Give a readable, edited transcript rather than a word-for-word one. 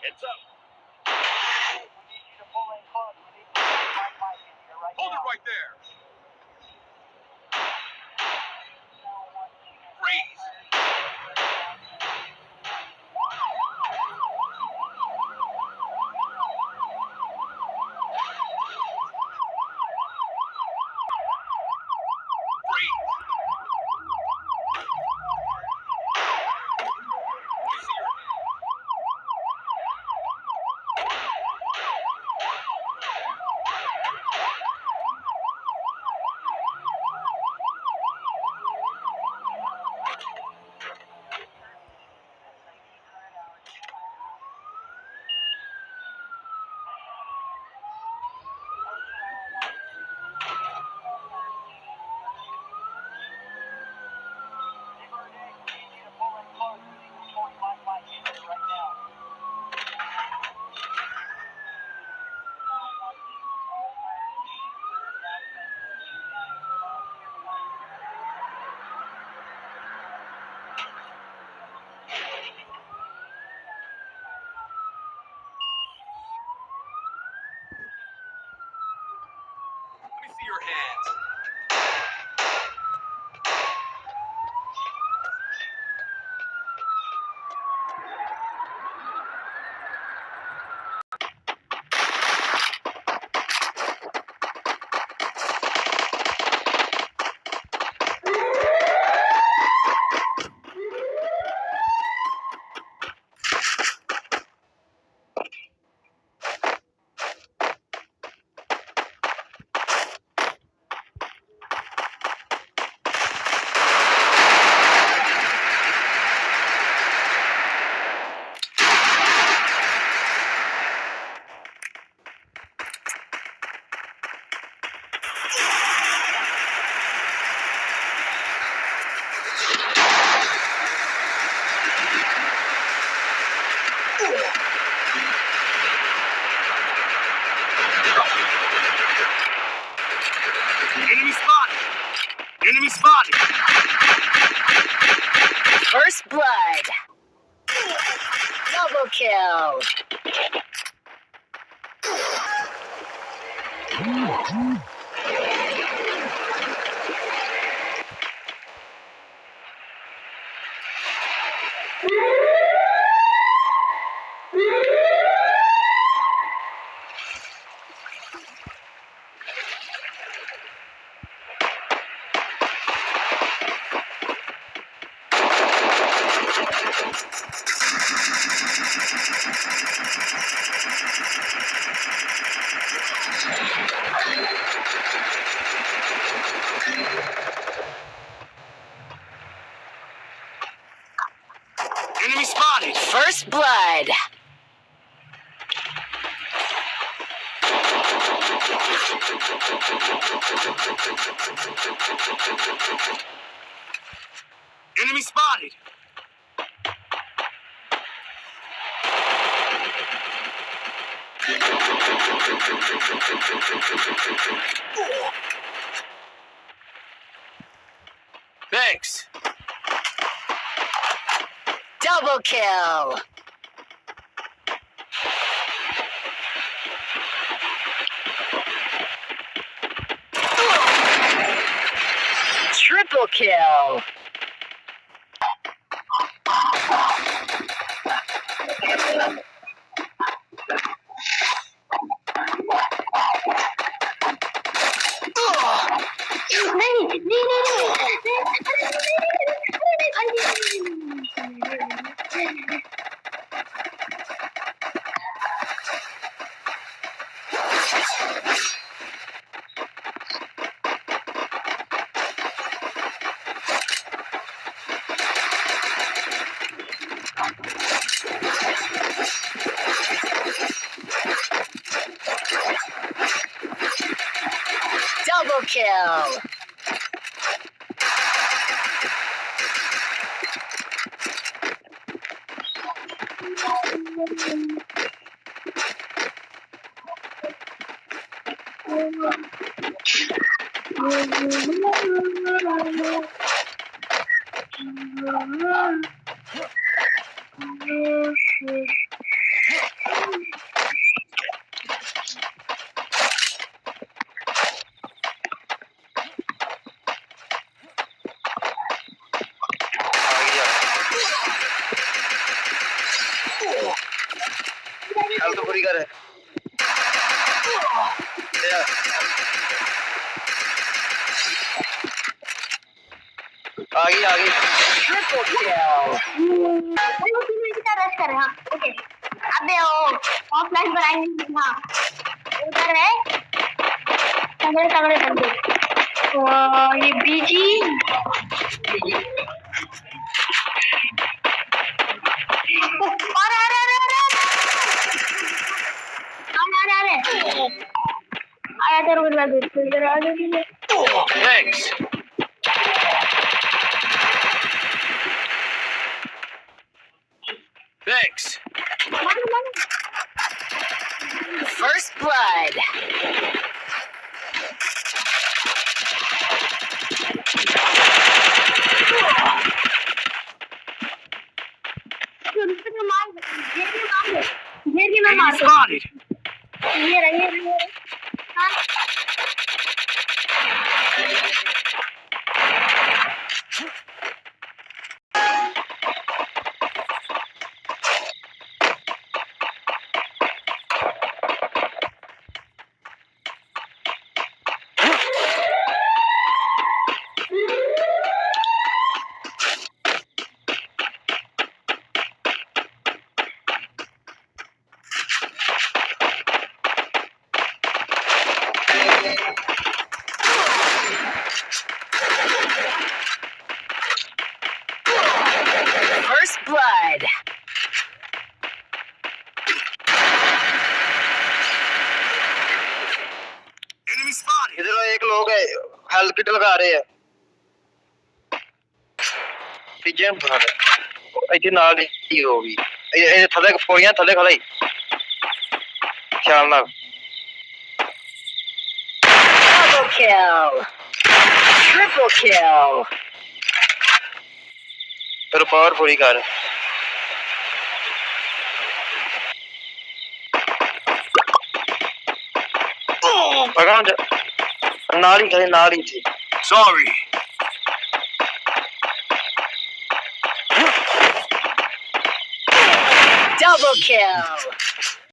Heads up. We need you to pull in close. We need to get my mic in here right Hold now. it right there. Freeze. Let me see your hands. Enemy spotted! Enemy spotted! First blood. Double kill. Enemy spotted! First blood. Enemy spotted! Thanks. Double kill. Triple kill. Double kill. आ गई Triple kill. वो तीनों की तरह rush कर रहे हैं okay अबे ओ offline बनाएंगे हां उधर है तगड़े तगड़े बंदे ये बीजी अरे आया तेरे को लगा इधर आ गई Thanks. Thanks. First blood. Enemy spotted. ये रही हाँ First blood. Enemy spotted. इधर एक लोग है हेल्थ किट लगा रहे हैं ਤੀਜੇ ਬਣਾ ਇੱਥੇ ਨਾਲ ਹੀ ਹੋ ਗਈ ਇਹ ਥੱਲੇ ਪੌੜੀਆਂ ਥੱਲੇ ਖੜਾ ਹੀ ਖਿਆਲ ਨਾਲ Double kill. Triple kill. ਫਿਰ ਪਾਵਰ ਪੂਰੀ ਕਰ ਪਕੜ ਨਾਲ ਹੀ ਖੜੇ ਨਾਲ ਹੀ ਸੀ Sorry. Double kill.